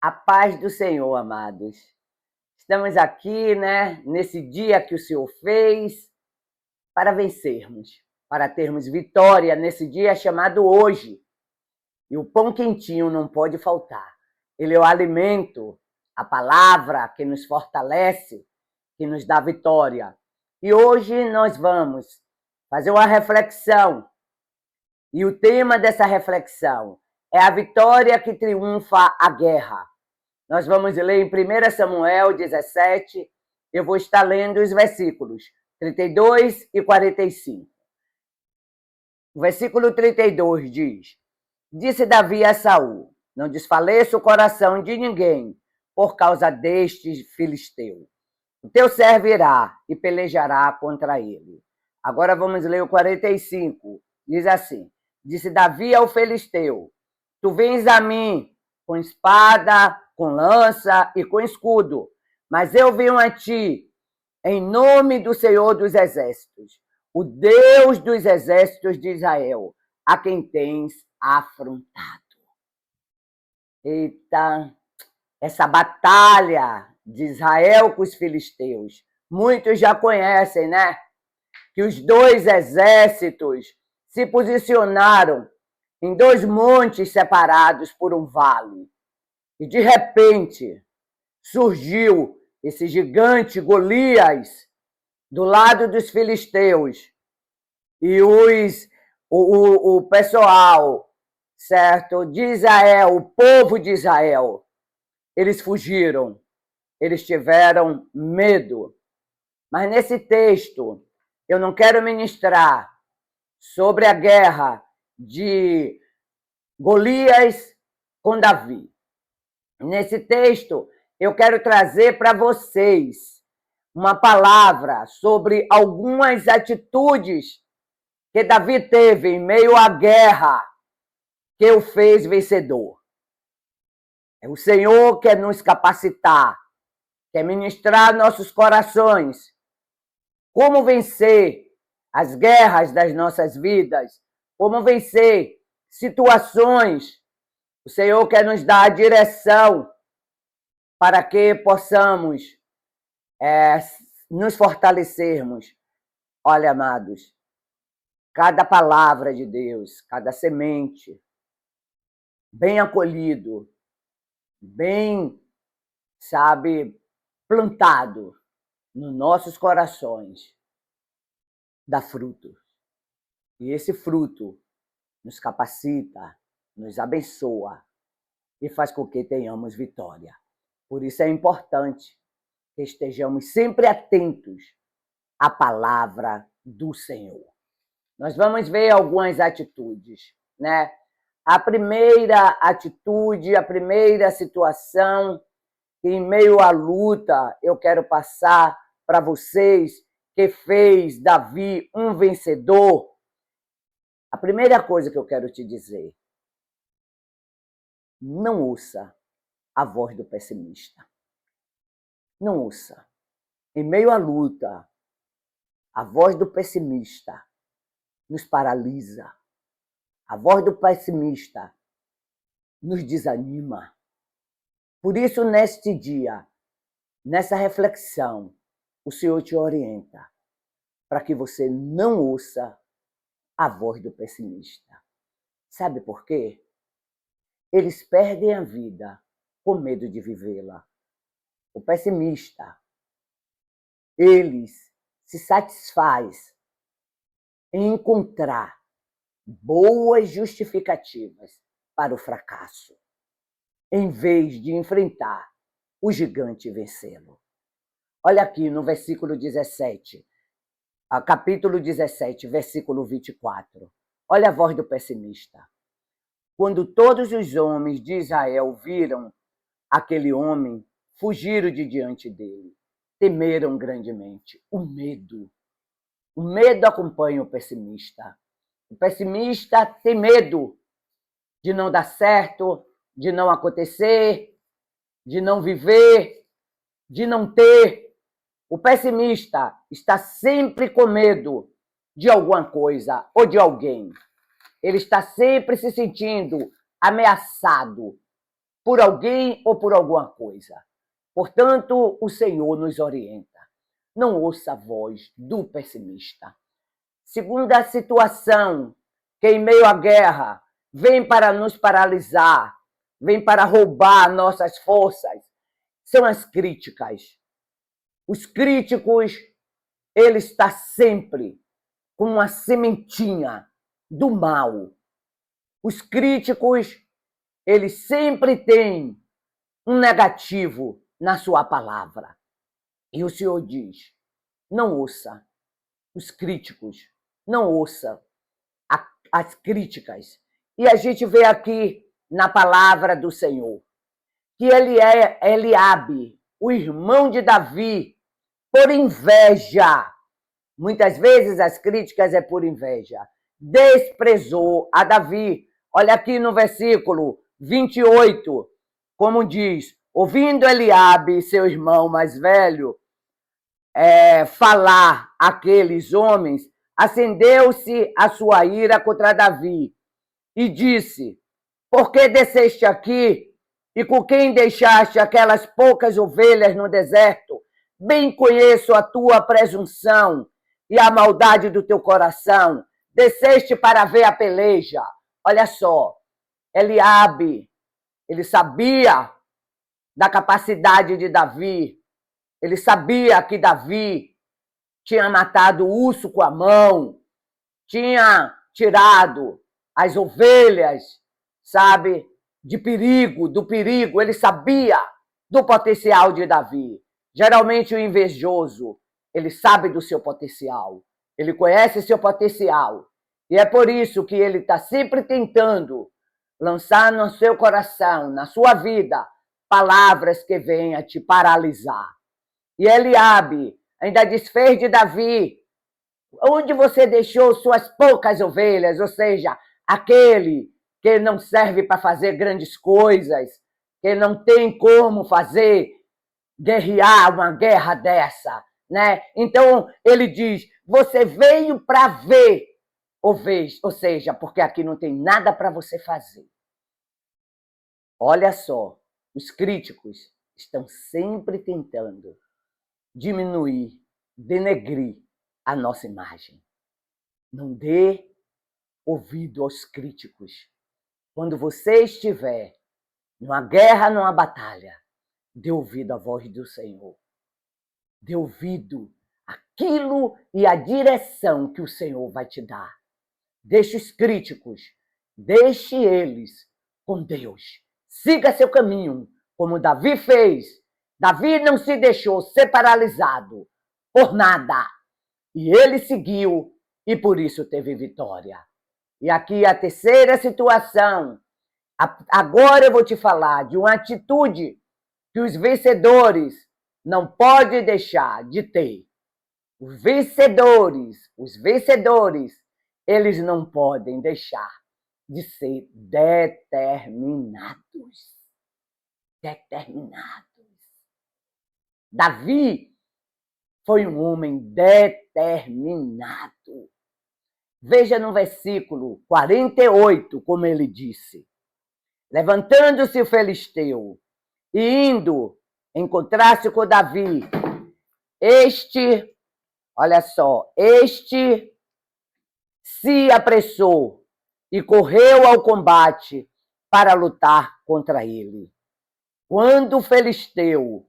A paz do Senhor, amados. Estamos aqui, nesse dia que o Senhor fez para vencermos, para termos vitória nesse dia chamado hoje. E o pão quentinho não pode faltar. Ele é o alimento, a palavra que nos fortalece, que nos dá vitória. E hoje nós vamos fazer uma reflexão. E o tema dessa reflexão é a vitória que triunfa a guerra. Nós vamos ler em 1 Samuel 17, eu vou estar lendo os versículos 32 e 45. O versículo 32 diz: Disse Davi a Saul: Não desfaleça o coração de ninguém por causa deste filisteu. O teu servo irá e pelejará contra ele. Agora vamos ler o 45. Diz assim: Disse Davi ao filisteu: Tu vens a mim com espada, com lança e com escudo, mas eu venho a ti em nome do Senhor dos Exércitos, o Deus dos exércitos de Israel, a quem tens afrontado. Eita, essa batalha de Israel com os filisteus, muitos já conhecem, né? Que os dois exércitos se posicionaram em dois montes separados por um vale. E de repente surgiu esse gigante Golias do lado dos filisteus. E o pessoal, certo, de Israel, o povo de Israel, eles fugiram, eles tiveram medo. Mas nesse texto, eu não quero ministrar sobre a guerra de Golias com Davi. Nesse texto, eu quero trazer para vocês uma palavra sobre algumas atitudes que Davi teve em meio à guerra que o fez vencedor. O Senhor quer nos capacitar, quer ministrar nossos corações, como vencer as guerras das nossas vidas, como vencer situações. O Senhor quer nos dar a direção para que possamos nos fortalecermos. Olha, amados, cada palavra de Deus, cada semente, bem acolhido, bem, plantado nos nossos corações, dá fruto. E esse fruto nos capacita, nos abençoa e faz com que tenhamos vitória. Por isso é importante que estejamos sempre atentos à palavra do Senhor. Nós vamos ver algumas atitudes, né? A primeira atitude, a primeira situação que em meio à luta eu quero passar para vocês, que fez Davi um vencedor. A primeira coisa que eu quero te dizer: não ouça a voz do pessimista. Não ouça. Em meio à luta, a voz do pessimista nos paralisa. A voz do pessimista nos desanima. Por isso, neste dia, nessa reflexão, o Senhor te orienta para que você não ouça a voz do pessimista. Sabe por quê? Eles perdem a vida com medo de vivê-la. O pessimista, eles se satisfaz em encontrar boas justificativas para o fracasso, em vez de enfrentar o gigante e vencê-lo. Olha aqui no versículo 17, capítulo 17, versículo 24. Olha a voz do pessimista. Quando todos os homens de Israel viram aquele homem, fugiram de diante dele, temeram grandemente. O medo acompanha o pessimista. O pessimista tem medo de não dar certo, de não acontecer, de não viver, de não ter. O pessimista está sempre com medo de alguma coisa ou de alguém. Ele está sempre se sentindo ameaçado. por alguém ou por alguma coisa. Portanto, o Senhor nos orienta. Não ouça a voz do pessimista. Segunda situação, que em meio à guerra vem para nos paralisar, vem para roubar nossas forças, são as críticas. Os críticos, ele está sempre com uma sementinha do mal. Os críticos, eles sempre têm um negativo na sua palavra. E o Senhor diz, não ouça os críticos, não ouça as críticas. E a gente vê aqui na palavra do Senhor que ele é Eliabe, o irmão de Davi, por inveja. Muitas vezes as críticas é por inveja. Desprezou a Davi. Olha aqui no versículo 28, como diz, ouvindo Eliabe, seu irmão mais velho, falar aqueles homens, acendeu-se a sua ira contra Davi e disse, por que desceste aqui e com quem deixaste aquelas poucas ovelhas no deserto? Bem conheço a tua presunção e a maldade do teu coração. Desceste para ver a peleja. Olha só, Eliabe, ele sabia da capacidade de Davi. Ele sabia que Davi tinha matado o urso com a mão, tinha tirado as ovelhas, sabe, do perigo. Ele sabia do potencial de Davi. Geralmente o invejoso, ele sabe do seu potencial, ele conhece seu potencial. E é por isso que ele está sempre tentando lançar no seu coração, na sua vida, palavras que venham te paralisar. E Eliabe ainda desfez de Davi, onde você deixou suas poucas ovelhas, ou seja, aquele que não serve para fazer grandes coisas, que não tem como guerrear uma guerra dessa, né? Então ele diz, você veio para ver, ou seja, porque aqui não tem nada para você fazer. Olha só, os críticos estão sempre tentando diminuir, denegrir a nossa imagem. Não dê ouvido aos críticos. Quando você estiver numa guerra, numa batalha, dê ouvido à voz do Senhor. Dê ouvido àquilo e à direção que o Senhor vai te dar. Deixe os críticos, deixe eles com Deus. Siga seu caminho, como Davi fez. Davi não se deixou ser paralisado por nada. E ele seguiu e por isso teve vitória. E aqui a terceira situação. Agora eu vou te falar de uma atitude que os vencedores não podem deixar de ter. Os vencedores, eles não podem deixar de ser determinados. Determinados. Davi foi um homem determinado. Veja no versículo 48 como ele disse. Levantando-se o filisteu e indo encontrar-se com Davi, olha só, este se apressou e correu ao combate para lutar contra ele. Quando o filisteu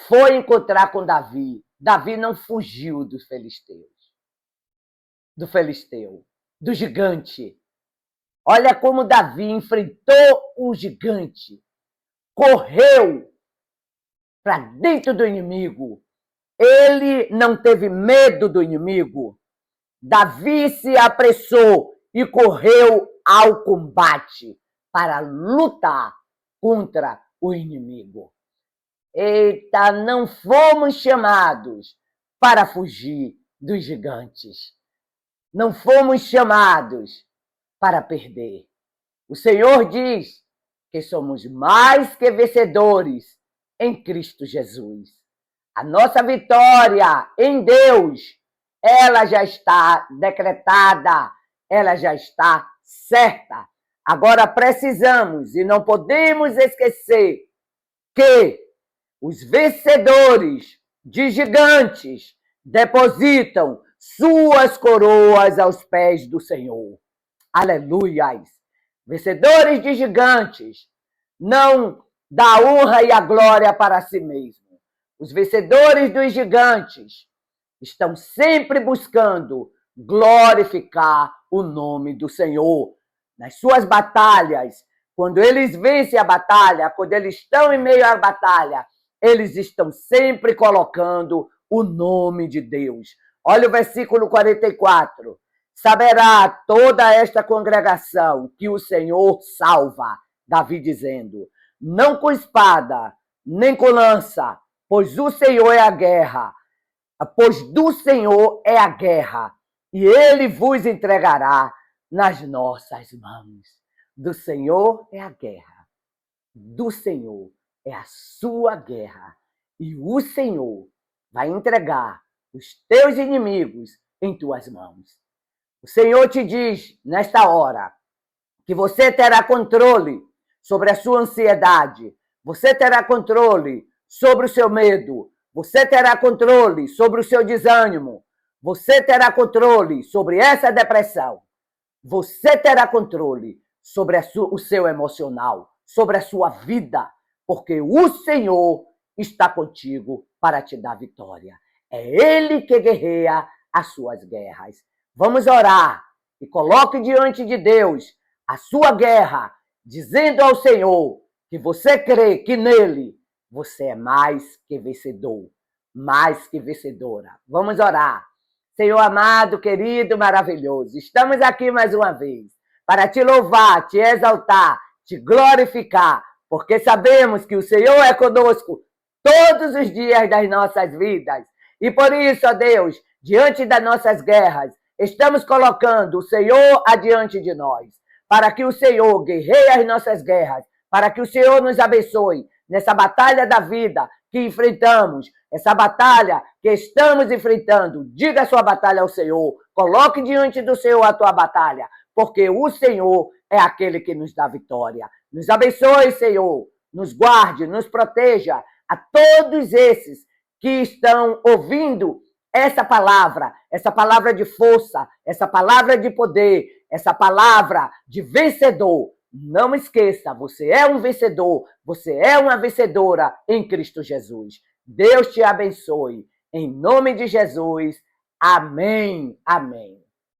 foi encontrar com Davi, Davi não fugiu dos filisteus, do gigante. Olha como Davi enfrentou o gigante, correu para dentro do inimigo. Ele não teve medo do inimigo. Davi se apressou e correu ao combate para lutar contra o inimigo. Eita, não fomos chamados para fugir dos gigantes. Não fomos chamados para perder. O Senhor diz que somos mais que vencedores em Cristo Jesus. A nossa vitória em Deus, ela já está decretada, ela já está certa. Agora precisamos e não podemos esquecer que os vencedores de gigantes depositam suas coroas aos pés do Senhor. Aleluias! Vencedores de gigantes não dá a honra e a glória para si mesmo. Os vencedores dos gigantes estão sempre buscando glorificar o nome do Senhor. Nas suas batalhas, quando eles vencem a batalha, quando eles estão em meio à batalha, eles estão sempre colocando o nome de Deus. Olha o versículo 44. Saberá toda esta congregação que o Senhor salva. Davi dizendo, não com espada, nem com lança, pois o Senhor é a guerra, pois do Senhor é a guerra, e ele vos entregará nas nossas mãos. Do Senhor é a guerra, do Senhor é a sua guerra, e o Senhor vai entregar os teus inimigos em tuas mãos. O Senhor te diz, nesta hora, que você terá controle sobre a sua ansiedade, você terá controle sobre o seu medo, você terá controle sobre o seu desânimo, você terá controle sobre essa depressão, você terá controle sobre o seu emocional, sobre a sua vida, porque o Senhor está contigo para te dar vitória. É Ele que guerreia as suas guerras. Vamos orar e coloque diante de Deus a sua guerra, dizendo ao Senhor que você crê que nele você é mais que vencedor, mais que vencedora. Vamos orar. Senhor amado, querido, maravilhoso, estamos aqui mais uma vez para te louvar, te exaltar, te glorificar, porque sabemos que o Senhor é conosco todos os dias das nossas vidas. E por isso, ó Deus, diante das nossas guerras, estamos colocando o Senhor adiante de nós, para que o Senhor guerreie as nossas guerras, para que o Senhor nos abençoe nessa batalha da vida que enfrentamos, essa batalha que estamos enfrentando. Diga a sua batalha ao Senhor, coloque diante do Senhor a tua batalha, porque o Senhor é aquele que nos dá vitória. Nos abençoe, Senhor, nos guarde, nos proteja a todos esses que estão ouvindo essa palavra de força, essa palavra de poder, essa palavra de vencedor. Não esqueça, você é um vencedor, você é uma vencedora em Cristo Jesus. Deus te abençoe. Em nome de Jesus. Amém. Amém.